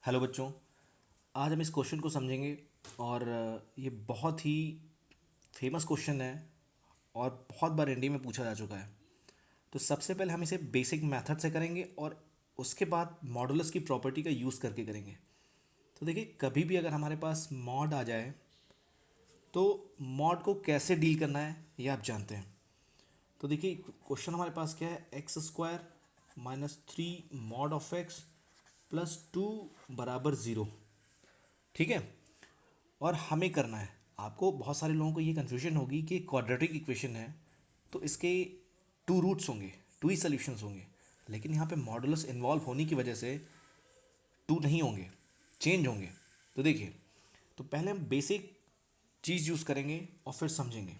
Hello बच्चों। आज हम इस क्वेश्चन को समझेंगे और ये बहुत ही फेमस क्वेश्चन है और बहुत बार एनडीए में पूछा जा चुका है। तो सबसे पहले हम इसे बेसिक मेथड से करेंगे और उसके बाद मॉडुलस की प्रॉपर्टी का यूज़ करके करेंगे। तो देखिए, कभी भी अगर हमारे पास मॉड आ जाए तो मॉड को कैसे डील करना है ये आप जानते हैं। तो देखिए, क्वेश्चन हमारे पास क्या है, x square minus three mod of x plus two बराबर ज़ीरो। ठीक है। और हमें करना है, आपको बहुत सारे लोगों को ये कन्फ्यूजन होगी कि क्वाड्रेटिक इक्वेशन है तो इसके टू रूट्स होंगे, टू ही सोल्यूशंस होंगे, लेकिन यहाँ पे मॉडुलस इन्वॉल्व होने की वजह से टू नहीं होंगे, चेंज होंगे। तो देखिए, तो पहले हम बेसिक चीज़ यूज़ करेंगे और फिर समझेंगे।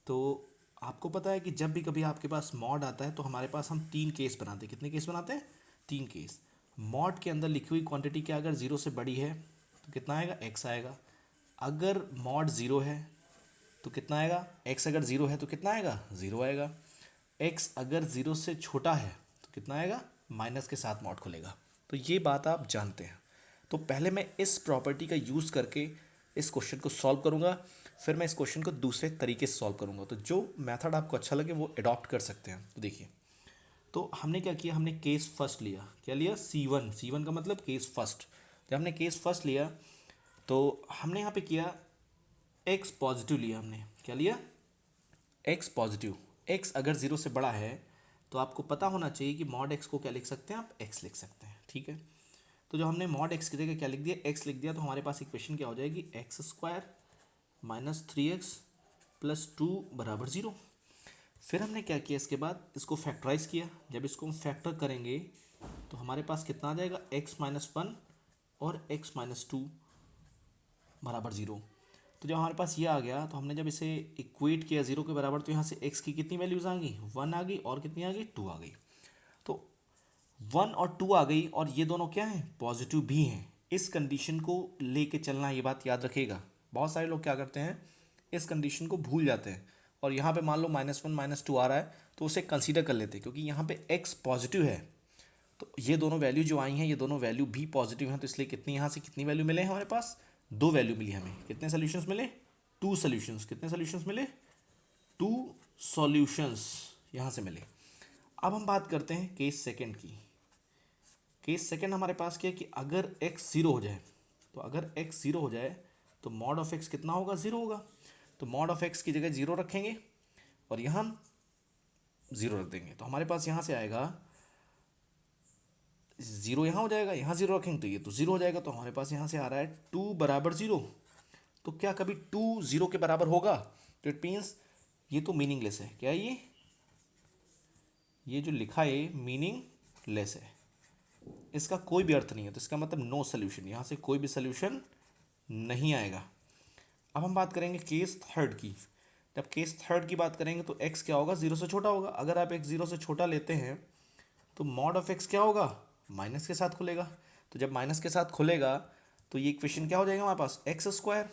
तो आपको पता है कि जब भी कभी आपके पास मॉड आता है तो हमारे पास हम तीन केस बनाते हैं। कितने केस बनाते हैं? तीन केस। मॉड के अंदर लिखी हुई क्वांटिटी क्या अगर ज़ीरो से बड़ी है तो कितना आएगा? एक्स आएगा। अगर मॉड ज़ीरो है तो कितना आएगा? एक्स अगर ज़ीरो है तो कितना आएगा? ज़ीरो आएगा। एक्स अगर ज़ीरो से छोटा है तो कितना आएगा? माइनस के साथ मॉड खुलेगा। तो ये बात आप जानते हैं। तो पहले मैं इस प्रॉपर्टी का यूज़ करके इस क्वेश्चन को सॉल्व करूँगा, फिर मैं इस क्वेश्चन को दूसरे तरीके से सॉल्व करूँगा। तो जो मेथड आपको अच्छा लगे वो अडॉप्ट कर सकते हैं। तो देखिए, तो हमने क्या किया, हमने केस फर्स्ट लिया। क्या लिया? C1। C1 का मतलब केस फर्स्ट। जब हमने केस फर्स्ट लिया तो हमने यहाँ पे किया एक्स पॉजिटिव लिया। हमने क्या लिया? X positive. एक्स अगर ज़ीरो से बड़ा है तो आपको पता होना चाहिए कि मॉड एक्स को क्या लिख सकते हैं आप? एक्स लिख सकते हैं। ठीक है। तो जो हमने मॉड एक्स की जगह क्या लिख दिया? एक्स लिख दिया। तो हमारे पास इक्वेशन क्या हो जाएगी? X square minus three x plus two बराबर ज़ीरो। फिर हमने क्या किया, इसके बाद इसको फैक्टराइज किया। जब इसको हम फैक्टर करेंगे तो हमारे पास कितना आ जाएगा? एक्स माइनस वन और एक्स माइनस टू बराबर ज़ीरो। तो जब हमारे पास ये आ गया तो हमने जब इसे इक्वेट किया ज़ीरो के बराबर तो यहाँ से एक्स की कितनी वैल्यूज़ आ गई? वन आ गई। और कितनी आ गई? टू आ गई। तो वन और टू आ गई और ये दोनों क्या हैं? पॉजिटिव भी हैं। इस कंडीशन को लेके चलना, ये बात याद रखिएगा। बहुत सारे लोग क्या करते हैं, इस कंडीशन को भूल जाते हैं और यहाँ पे मान लो माइनस वन माइनस टू आ रहा है तो उसे कंसीडर कर लेते हैं, क्योंकि यहाँ पे एक्स पॉजिटिव है। तो ये दोनों वैल्यू जो आई हैं, ये दोनों वैल्यू भी पॉजिटिव हैं। तो इसलिए कितनी, यहाँ से कितनी वैल्यू मिले हैं हमारे पास? दो वैल्यू मिली हमें। कितने सोल्यूशंस मिले? Two solutions. कितने सोल्यूशंस मिले? टू सॉल्यूशंस यहाँ से मिले। अब हम बात करते हैं केस सेकंड की। केस सेकंड हमारे पास क्या है कि अगर x ज़ीरो हो जाए, तो अगर x ज़ीरो हो जाए तो मॉड ऑफ x कितना होगा? ज़ीरो होगा। तो मॉड ऑफ x की जगह ज़ीरो रखेंगे और यहाँ हम ज़ीरो रख देंगे। तो हमारे पास यहाँ से आएगा ज़ीरो, यहाँ हो जाएगा, यहाँ ज़ीरो रखेंगे तो ये तो ज़ीरो हो जाएगा। तो हमारे पास यहाँ से आ रहा है टू बराबर ज़ीरो। तो क्या कभी टू ज़ीरो के बराबर होगा? तो इट मीन्स ये तो मीनिंगलेस है। क्या है ये जो लिखा है मीनिंगलेस है, इसका कोई भी अर्थ नहीं है। तो इसका मतलब नो सोल्यूशन, यहाँ से कोई भी सोल्यूशन नहीं आएगा। अब हम बात करेंगे केस थर्ड की। जब केस थर्ड की बात करेंगे तो x क्या होगा? ज़ीरो से छोटा होगा। अगर आप x ज़ीरो से छोटा लेते हैं तो मॉड ऑफ x क्या होगा? माइनस के साथ खुलेगा। तो जब माइनस के साथ खुलेगा तो ये इक्वेशन क्या हो जाएगा हमारे पास? X square.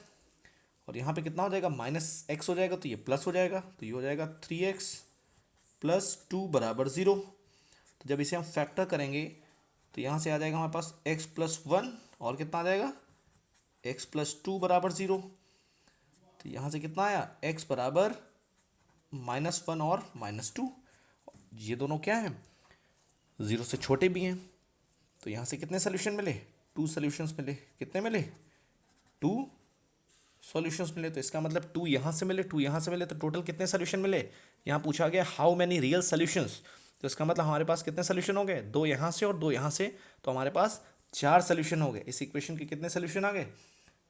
और यहाँ पे कितना हो जाएगा? माइनस एक्स हो जाएगा तो ये प्लस हो जाएगा। तो ये हो जाएगा थ्री एक्स प्लस टू बराबर ज़ीरो। तो जब इसे हम फैक्टर करेंगे तो यहाँ से आ जाएगा हमारे पास x प्लस वन और कितना आ जाएगा? x प्लस टू बराबर ज़ीरो। तो यहाँ से कितना आया? x बराबर माइनस वन और माइनस टू। ये दोनों क्या हैं? ज़ीरो से छोटे भी हैं। तो यहाँ से कितने सोल्यूशन मिले? टू सोल्यूशंस मिले। कितने मिले? टू सॉल्यूशंस मिले। तो इसका मतलब टू यहाँ से मिले, टू यहाँ से मिले, तो टोटल कितने सोल्यूशन मिले? यहाँ पूछा गया हाउ मैनी रियल सोल्यूशंस। तो इसका मतलब हमारे पास कितने सोल्यूशन हो गए? दो यहाँ से और दो यहाँ से। तो हमारे पास चार सोल्यूशन हो गए। इस इक्वेशन के कितने सोल्यूशन आ गए?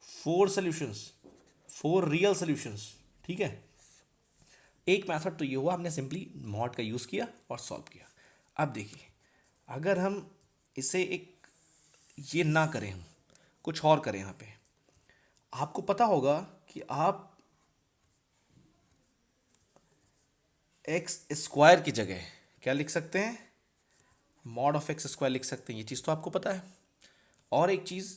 Four solutions, four real solutions. ठीक है। एक मेथड तो ये हुआ, हमने सिंपली मॉड का यूज़ किया और सॉल्व किया। अब देखिए, अगर हम इसे एक ये ना करें, हम कुछ और करें, यहाँ पे आपको पता होगा कि आप एक्स स्क्वायर की जगह क्या लिख सकते हैं? मॉड ऑफ एक्स स्क्वायर लिख सकते हैं। ये चीज़ तो आपको पता है। और एक चीज़,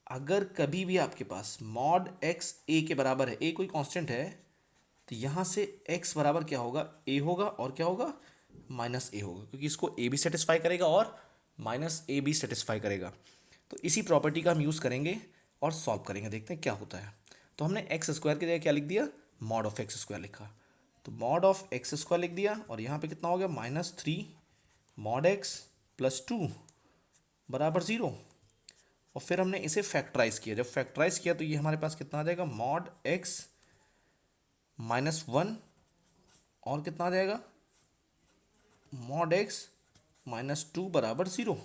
अगर कभी भी आपके पास मॉड एक्स ए के बराबर है, ए कोई कांस्टेंट है, तो यहाँ से एक्स बराबर क्या होगा? ए होगा। और क्या होगा? माइनस ए होगा, क्योंकि इसको ए भी सेटिस्फाई करेगा और माइनस ए भी सेटिस्फाई करेगा। तो इसी प्रॉपर्टी का हम यूज़ करेंगे और सॉल्व करेंगे, देखते हैं क्या होता है। तो हमने एक्स स्क्वायर की जगह क्या लिख दिया, मॉड ऑफ एक्स स्क्वायर लिखा। तो मॉड ऑफ एक्स स्क्वायर लिख दिया और यहाँ पे कितना हो गया -3 मॉड एक्स प्लस 2 बराबर 0। और फिर हमने इसे फैक्टराइज किया, जब फैक्टराइज किया तो ये हमारे पास कितना आ जाएगा, मॉड एक्स -1 और कितना आ जाएगा, मॉड एक्स -2 बराबर 0।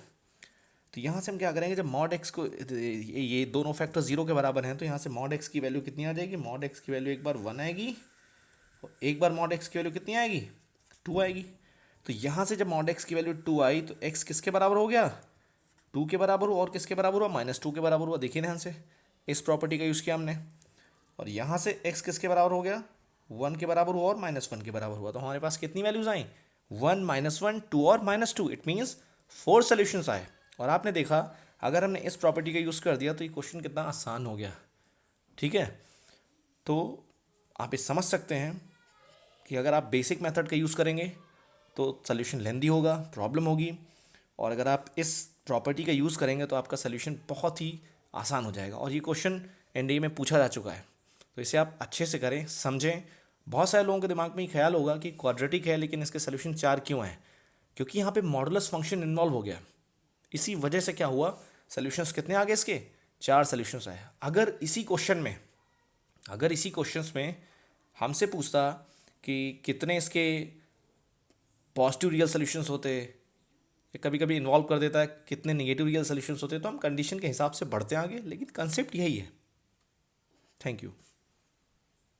तो यहाँ से हम क्या करेंगे, जब मॉड एक्स को ये दोनों फैक्टर 0 के बराबर हैं तो यहाँ से मॉड एक्स की वैल्यू कितनी आ जाएगी, मॉड एक्स की वैल्यू एक बार 1 आएगी और एक बार मॉड एक्स की वैल्यू कितनी आएगी, 2 आएगी। तो यहाँ से जब मॉड एक्स की वैल्यू 2 आई तो एक्स किसके बराबर हो गया, 2 के बराबर हुआ, और किसके बराबर हुआ, -2 के बराबर हुआ। देखिए ध्यान से, इस प्रॉपर्टी का यूज़ किया हमने। और यहाँ से एक्स किसके बराबर हो गया, 1 के बराबर हुआ और -1 के बराबर हुआ। तो हमारे पास कितनी वैल्यूज आई, 1 -1 2 और -2। इट मीन्स 4 सोल्यूशंस आए। और आपने देखा अगर हमने इस प्रॉपर्टी का यूज़ कर दिया तो ये क्वेश्चन कितना आसान हो गया। ठीक है, तो आप ये समझ सकते हैं कि अगर आप बेसिक मेथड का यूज़ करेंगे तो सोल्यूशन लेंदी होगा, प्रॉब्लम होगी, और अगर आप इस प्रॉपर्टी का यूज़ करेंगे तो आपका सोल्यूशन बहुत ही आसान हो जाएगा। और ये क्वेश्चन एनडीए में पूछा जा चुका है, तो इसे आप अच्छे से करें, समझें। बहुत सारे लोगों के दिमाग में ये ख्याल होगा कि क्वाड्रेटिक है लेकिन इसके सोल्यूशन 4 क्यों हैं, क्योंकि यहाँ पे मॉडुलस फंक्शन इन्वॉल्व हो गया। इसी वजह से क्या हुआ, सोल्यूशंस कितने आ गए इसके, 4 सोल्यूशंस आए। अगर इसी क्वेश्चंस में हमसे पूछता कि कितने इसके पॉजिटिव रियल सोल्यूशंस होते, या कभी कभी इन्वॉल्व कर देता है कितने नेगेटिव रियल सोल्यूशंस होते, तो हम कंडीशन के हिसाब से बढ़ते हैं आगे, लेकिन कंसेप्ट यही है। Thank you.